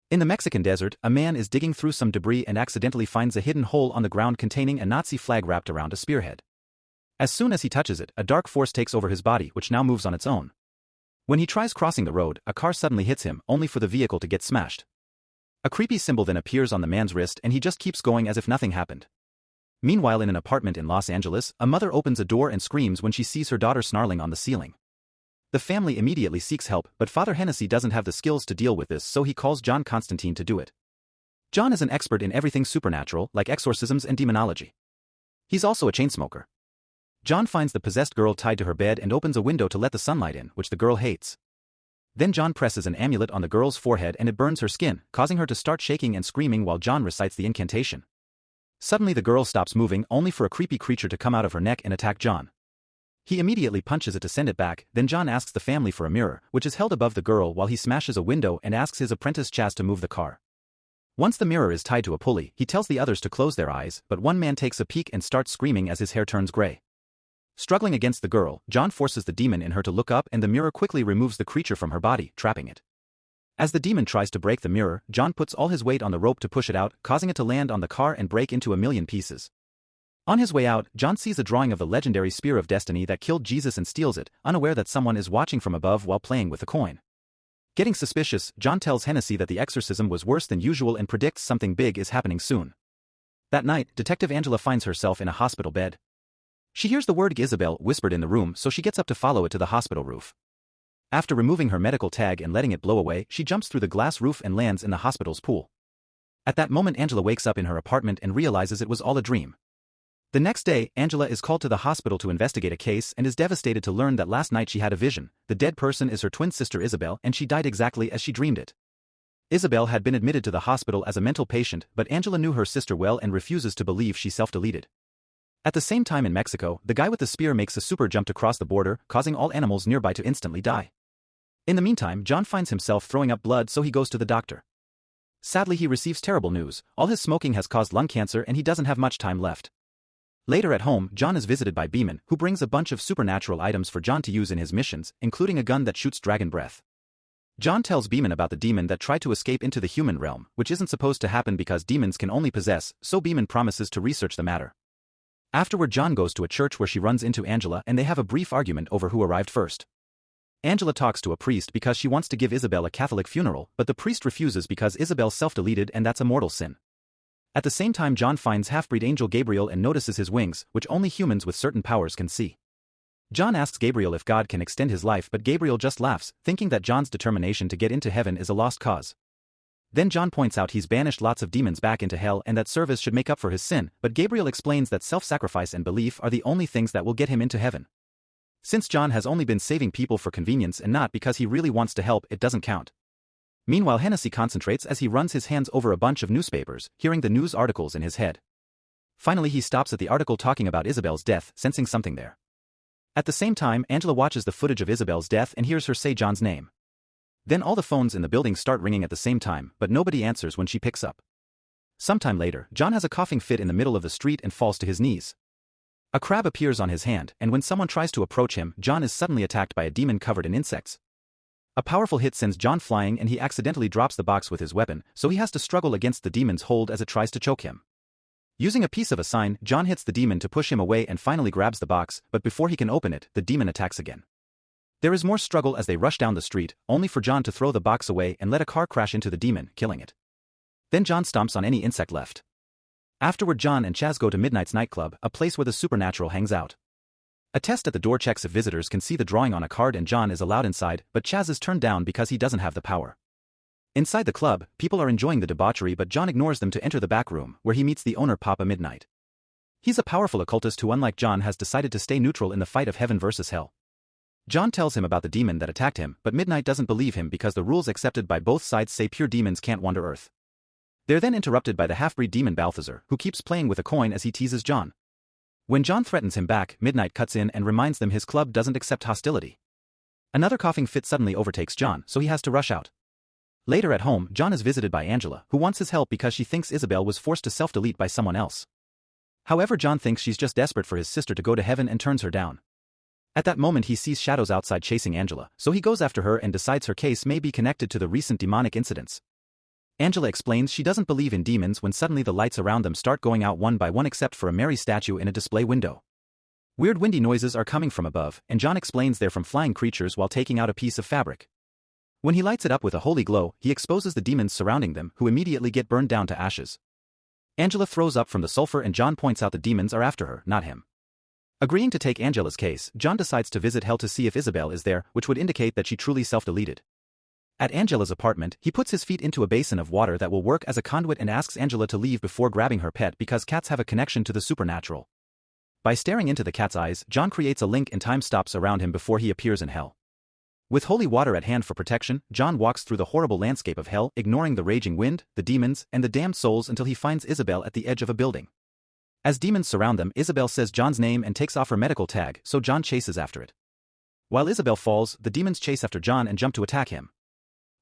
In the Mexican desert, a man is digging through some debris and accidentally finds a hidden hole on the ground containing a Nazi flag wrapped around a spearhead. As soon as he touches it, a dark force takes over his body, which now moves on its own. When he tries crossing the road, a car suddenly hits him, only for the vehicle to get smashed. A creepy symbol then appears on the man's wrist and he just keeps going as if nothing happened. Meanwhile, in an apartment in Los Angeles, a mother opens a door and screams when she sees her daughter snarling on the ceiling. The family immediately seeks help, but Father Hennesy doesn't have the skills to deal with this, so he calls John Constantine to do it. John is an expert in everything supernatural, like exorcisms and demonology. He's also a chain smoker. John finds the possessed girl tied to her bed and opens a window to let the sunlight in, which the girl hates. Then John presses an amulet on the girl's forehead and it burns her skin, causing her to start shaking and screaming while John recites the incantation. Suddenly the girl stops moving, only for a creepy creature to come out of her neck and attack John. He immediately punches it to send it back, then John asks the family for a mirror, which is held above the girl while he smashes a window and asks his apprentice Chaz to move the car. Once the mirror is tied to a pulley, he tells the others to close their eyes, but one man takes a peek and starts screaming as his hair turns gray. Struggling against the girl, John forces the demon in her to look up and the mirror quickly removes the creature from her body, trapping it. As the demon tries to break the mirror, John puts all his weight on the rope to push it out, causing it to land on the car and break into a million pieces. On his way out, John sees a drawing of the legendary Spear of Destiny that killed Jesus and steals it, unaware that someone is watching from above while playing with the coin. Getting suspicious, John tells Hennesy that the exorcism was worse than usual and predicts something big is happening soon. That night, Detective Angela finds herself in a hospital bed. She hears the word Isabel whispered in the room, so she gets up to follow it to the hospital roof. After removing her medical tag and letting it blow away, she jumps through the glass roof and lands in the hospital's pool. At that moment, Angela wakes up in her apartment and realizes it was all a dream. The next day, Angela is called to the hospital to investigate a case and is devastated to learn that last night she had a vision. The dead person is her twin sister Isabel and she died exactly as she dreamed it. Isabel had been admitted to the hospital as a mental patient, but Angela knew her sister well and refuses to believe she self-deleted. At the same time in Mexico, the guy with the spear makes a super jump to cross the border, causing all animals nearby to instantly die. In the meantime, John finds himself throwing up blood, so he goes to the doctor. Sadly, he receives terrible news. All his smoking has caused lung cancer and he doesn't have much time left. Later at home, John is visited by Beeman, who brings a bunch of supernatural items for John to use in his missions, including a gun that shoots dragon breath. John tells Beeman about the demon that tried to escape into the human realm, which isn't supposed to happen because demons can only possess, so Beeman promises to research the matter. Afterward, John goes to a church where she runs into Angela and they have a brief argument over who arrived first. Angela talks to a priest because she wants to give Isabel a Catholic funeral, but the priest refuses because Isabel self-deleted and that's a mortal sin. At the same time, John finds half-breed angel Gabriel and notices his wings, which only humans with certain powers can see. John asks Gabriel if God can extend his life, but Gabriel just laughs, thinking that John's determination to get into heaven is a lost cause. Then John points out he's banished lots of demons back into hell and that service should make up for his sin, but Gabriel explains that self-sacrifice and belief are the only things that will get him into heaven. Since John has only been saving people for convenience and not because he really wants to help, it doesn't count. Meanwhile, Hennesy concentrates as he runs his hands over a bunch of newspapers, hearing the news articles in his head. Finally, he stops at the article talking about Isabel's death, sensing something there. At the same time, Angela watches the footage of Isabel's death and hears her say John's name. Then all the phones in the building start ringing at the same time, but nobody answers when she picks up. Sometime later, John has a coughing fit in the middle of the street and falls to his knees. A crab appears on his hand, and when someone tries to approach him, John is suddenly attacked by a demon covered in insects. A powerful hit sends John flying and he accidentally drops the box with his weapon, so he has to struggle against the demon's hold as it tries to choke him. Using a piece of a sign, John hits the demon to push him away and finally grabs the box, but before he can open it, the demon attacks again. There is more struggle as they rush down the street, only for John to throw the box away and let a car crash into the demon, killing it. Then John stomps on any insect left. Afterward, John and Chaz go to Midnight's nightclub, a place where the supernatural hangs out. A test at the door checks if visitors can see the drawing on a card and John is allowed inside, but Chaz is turned down because he doesn't have the power. Inside the club, people are enjoying the debauchery, but John ignores them to enter the back room, where he meets the owner, Papa Midnight. He's a powerful occultist who, unlike John, has decided to stay neutral in the fight of heaven versus hell. John tells him about the demon that attacked him, but Midnight doesn't believe him because the rules accepted by both sides say pure demons can't wander Earth. They're then interrupted by the half-breed demon Balthazar, who keeps playing with a coin as he teases John. When John threatens him back, Midnight cuts in and reminds them his club doesn't accept hostility. Another coughing fit suddenly overtakes John, so he has to rush out. Later at home, John is visited by Angela, who wants his help because she thinks Isabel was forced to self-delete by someone else. However, John thinks she's just desperate for his sister to go to heaven and turns her down. At that moment, he sees shadows outside chasing Angela, so he goes after her and decides her case may be connected to the recent demonic incidents. Angela explains she doesn't believe in demons when suddenly the lights around them start going out one by one except for a Mary statue in a display window. Weird windy noises are coming from above, and John explains they're from flying creatures while taking out a piece of fabric. When he lights it up with a holy glow, he exposes the demons surrounding them, who immediately get burned down to ashes. Angela throws up from the sulfur and John points out the demons are after her, not him. Agreeing to take Angela's case, John decides to visit hell to see if Isabel is there, which would indicate that she truly self-deleted. At Angela's apartment, he puts his feet into a basin of water that will work as a conduit and asks Angela to leave before grabbing her pet because cats have a connection to the supernatural. By staring into the cat's eyes, John creates a link and time stops around him before he appears in hell. With holy water at hand for protection, John walks through the horrible landscape of hell, ignoring the raging wind, the demons, and the damned souls until he finds Isabel at the edge of a building. As demons surround them, Isabel says John's name and takes off her medical tag, so John chases after it. While Isabel falls, the demons chase after John and jump to attack him.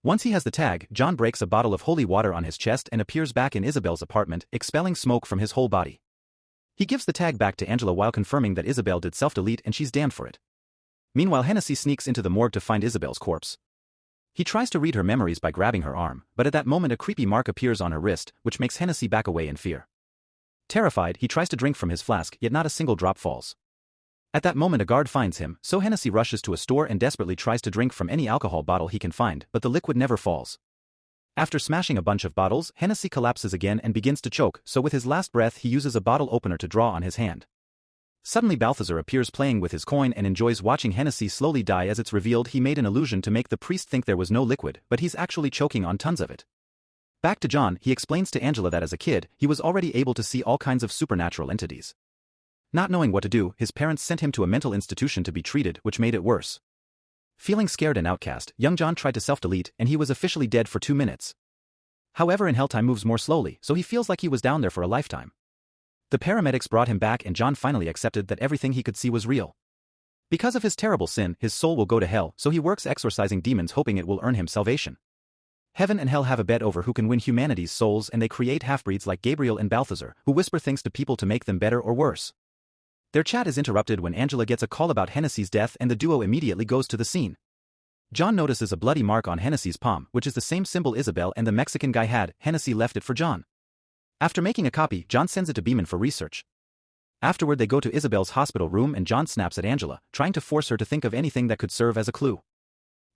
Once he has the tag, John breaks a bottle of holy water on his chest and appears back in Isabel's apartment, expelling smoke from his whole body. He gives the tag back to Angela while confirming that Isabel did self-delete and she's damned for it. Meanwhile, Hennesy sneaks into the morgue to find Isabel's corpse. He tries to read her memories by grabbing her arm, but at that moment a creepy mark appears on her wrist, which makes Hennesy back away in fear. Terrified, he tries to drink from his flask, yet not a single drop falls. At that moment a guard finds him, so Hennesy rushes to a store and desperately tries to drink from any alcohol bottle he can find, but the liquid never falls. After smashing a bunch of bottles, Hennesy collapses again and begins to choke, so with his last breath he uses a bottle opener to draw on his hand. Suddenly Balthazar appears playing with his coin and enjoys watching Hennesy slowly die as it's revealed he made an illusion to make the priest think there was no liquid, but he's actually choking on tons of it. Back to John, he explains to Angela that as a kid, he was already able to see all kinds of supernatural entities. Not knowing what to do, his parents sent him to a mental institution to be treated, which made it worse. Feeling scared and outcast, young John tried to self-delete and he was officially dead for 2 minutes. However, in hell time moves more slowly, so he feels like he was down there for a lifetime. The paramedics brought him back and John finally accepted that everything he could see was real. Because of his terrible sin, his soul will go to hell, so he works exorcising demons hoping it will earn him salvation. Heaven and hell have a bet over who can win humanity's souls, and they create half-breeds like Gabriel and Balthazar, who whisper things to people to make them better or worse. Their chat is interrupted when Angela gets a call about Hennessy's death and the duo immediately goes to the scene. John notices a bloody mark on Hennessy's palm, which is the same symbol Isabel and the Mexican guy had. Hennesy left it for John. After making a copy, John sends it to Beeman for research. Afterward they go to Isabel's hospital room and John snaps at Angela, trying to force her to think of anything that could serve as a clue.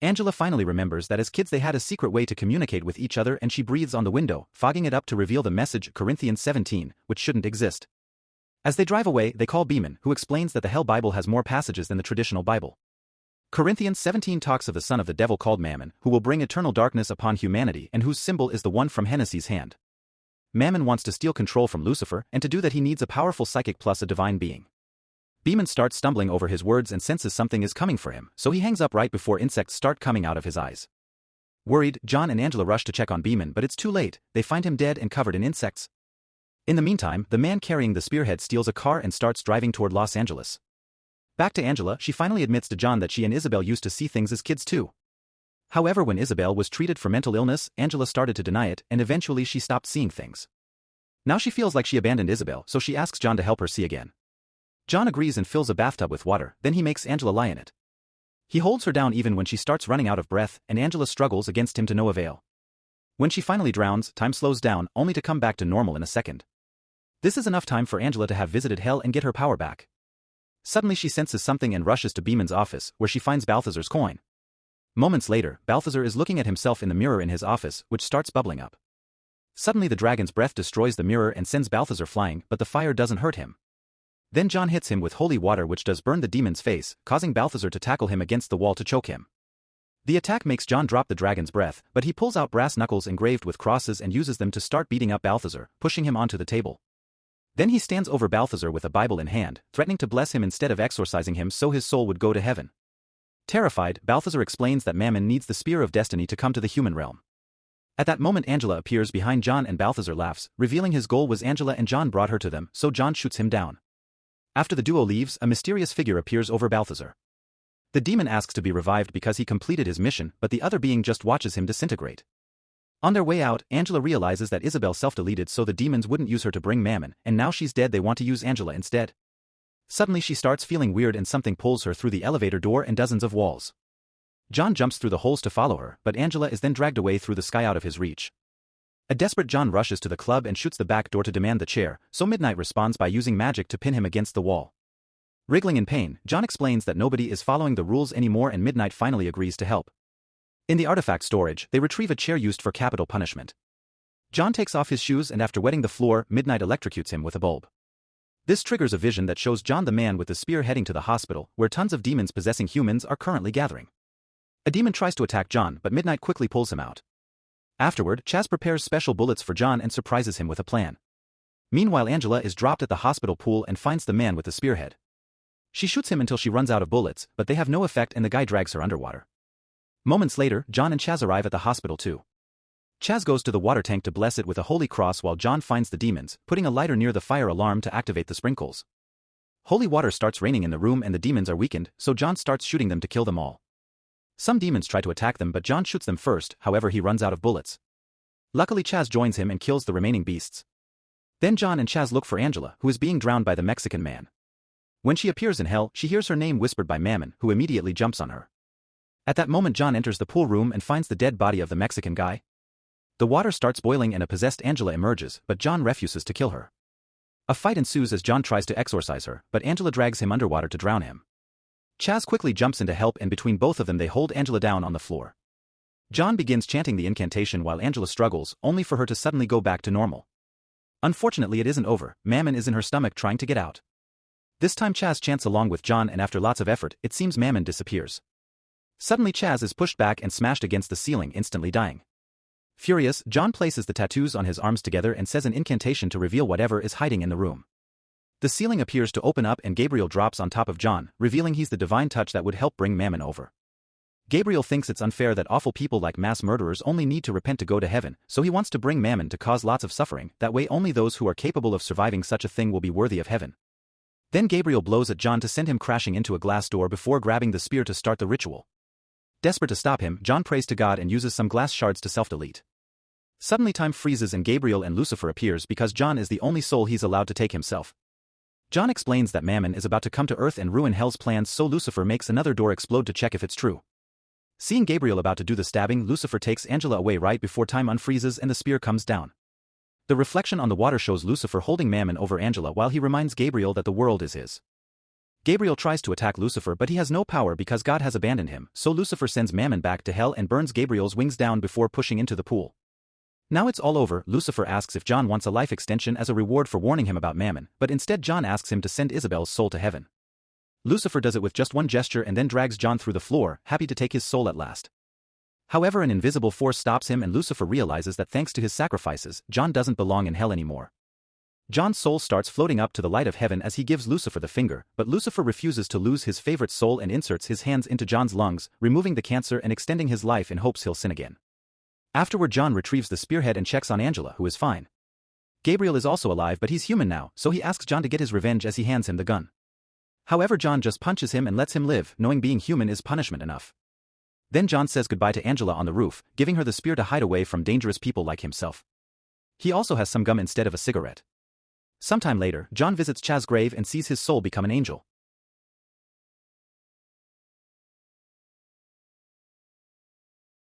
Angela finally remembers that as kids they had a secret way to communicate with each other and she breathes on the window, fogging it up to reveal the message Corinthians 17, which shouldn't exist. As they drive away, they call Beeman, who explains that the Hell Bible has more passages than the traditional Bible. Corinthians 17 talks of the son of the devil called Mammon, who will bring eternal darkness upon humanity and whose symbol is the one from Hennessy's hand. Mammon wants to steal control from Lucifer, and to do that he needs a powerful psychic plus a divine being. Beeman starts stumbling over his words and senses something is coming for him, so he hangs up right before insects start coming out of his eyes. Worried, John and Angela rush to check on Beeman, but it's too late. They find him dead and covered in insects. In the meantime, the man carrying the spearhead steals a car and starts driving toward Los Angeles. Back to Angela, she finally admits to John that she and Isabel used to see things as kids too. However, when Isabel was treated for mental illness, Angela started to deny it, and eventually she stopped seeing things. Now she feels like she abandoned Isabel, so she asks John to help her see again. John agrees and fills a bathtub with water, then he makes Angela lie in it. He holds her down even when she starts running out of breath, and Angela struggles against him to no avail. When she finally drowns, time slows down, only to come back to normal in a second. This is enough time for Angela to have visited hell and get her power back. Suddenly she senses something and rushes to Beeman's office, where she finds Balthazar's coin. Moments later, Balthazar is looking at himself in the mirror in his office, which starts bubbling up. Suddenly the dragon's breath destroys the mirror and sends Balthazar flying, but the fire doesn't hurt him. Then John hits him with holy water, which does burn the demon's face, causing Balthazar to tackle him against the wall to choke him. The attack makes John drop the dragon's breath, but he pulls out brass knuckles engraved with crosses and uses them to start beating up Balthazar, pushing him onto the table. Then he stands over Balthazar with a Bible in hand, threatening to bless him instead of exorcising him so his soul would go to heaven. Terrified, Balthazar explains that Mammon needs the spear of destiny to come to the human realm. At that moment Angela appears behind John and Balthazar laughs, revealing his goal was Angela and John brought her to them, so John shoots him down. After the duo leaves, a mysterious figure appears over Balthazar. The demon asks to be revived because he completed his mission, but the other being just watches him disintegrate. On their way out, Angela realizes that Isabel self-deleted so the demons wouldn't use her to bring Mammon, and now she's dead they want to use Angela instead. Suddenly she starts feeling weird and something pulls her through the elevator door and dozens of walls. John jumps through the holes to follow her, but Angela is then dragged away through the sky out of his reach. A desperate John rushes to the club and shoots the back door to demand the chair, so Midnight responds by using magic to pin him against the wall. Wriggling in pain, John explains that nobody is following the rules anymore and Midnight finally agrees to help. In the artifact storage, they retrieve a chair used for capital punishment. John takes off his shoes and after wetting the floor, Midnight electrocutes him with a bulb. This triggers a vision that shows John the man with the spear heading to the hospital, where tons of demons possessing humans are currently gathering. A demon tries to attack John, but Midnight quickly pulls him out. Afterward, Chaz prepares special bullets for John and surprises him with a plan. Meanwhile, Angela is dropped at the hospital pool and finds the man with the spearhead. She shoots him until she runs out of bullets, but they have no effect and the guy drags her underwater. Moments later, John and Chaz arrive at the hospital too. Chaz goes to the water tank to bless it with a holy cross while John finds the demons, putting a lighter near the fire alarm to activate the sprinkles. Holy water starts raining in the room and the demons are weakened, so John starts shooting them to kill them all. Some demons try to attack them but John shoots them first, however he runs out of bullets. Luckily Chaz joins him and kills the remaining beasts. Then John and Chaz look for Angela, who is being drowned by the Mexican man. When she appears in hell, she hears her name whispered by Mammon, who immediately jumps on her. At that moment John enters the pool room and finds the dead body of the Mexican guy. The water starts boiling and a possessed Angela emerges, but John refuses to kill her. A fight ensues as John tries to exorcise her, but Angela drags him underwater to drown him. Chaz quickly jumps in to help and between both of them they hold Angela down on the floor. John begins chanting the incantation while Angela struggles, only for her to suddenly go back to normal. Unfortunately it isn't over, Mammon is in her stomach trying to get out. This time Chaz chants along with John and after lots of effort, it seems Mammon disappears. Suddenly Chaz is pushed back and smashed against the ceiling, instantly dying. Furious, John places the tattoos on his arms together and says an incantation to reveal whatever is hiding in the room. The ceiling appears to open up and Gabriel drops on top of John, revealing he's the divine touch that would help bring Mammon over. Gabriel thinks it's unfair that awful people like mass murderers only need to repent to go to heaven, so he wants to bring Mammon to cause lots of suffering, that way only those who are capable of surviving such a thing will be worthy of heaven. Then Gabriel blows at John to send him crashing into a glass door before grabbing the spear to start the ritual. Desperate to stop him, John prays to God and uses some glass shards to self-delete. Suddenly time freezes and Gabriel and Lucifer appears because John is the only soul he's allowed to take himself. John explains that Mammon is about to come to Earth and ruin Hell's plans, so Lucifer makes another door explode to check if it's true. Seeing Gabriel about to do the stabbing, Lucifer takes Angela away right before time unfreezes and the spear comes down. The reflection on the water shows Lucifer holding Mammon over Angela while he reminds Gabriel that the world is his. Gabriel tries to attack Lucifer but he has no power because God has abandoned him, so Lucifer sends Mammon back to hell and burns Gabriel's wings down before pushing into the pool. Now it's all over, Lucifer asks if John wants a life extension as a reward for warning him about Mammon, but instead John asks him to send Isabel's soul to heaven. Lucifer does it with just one gesture and then drags John through the floor, happy to take his soul at last. However, an invisible force stops him and Lucifer realizes that thanks to his sacrifices, John doesn't belong in hell anymore. John's soul starts floating up to the light of heaven as he gives Lucifer the finger, but Lucifer refuses to lose his favorite soul and inserts his hands into John's lungs, removing the cancer and extending his life in hopes he'll sin again. Afterward John retrieves the spearhead and checks on Angela, who is fine. Gabriel is also alive but he's human now, so he asks John to get his revenge as he hands him the gun. However, John just punches him and lets him live, knowing being human is punishment enough. Then John says goodbye to Angela on the roof, giving her the spear to hide away from dangerous people like himself. He also has some gum instead of a cigarette. Sometime later, John visits Chaz's grave and sees his soul become an angel.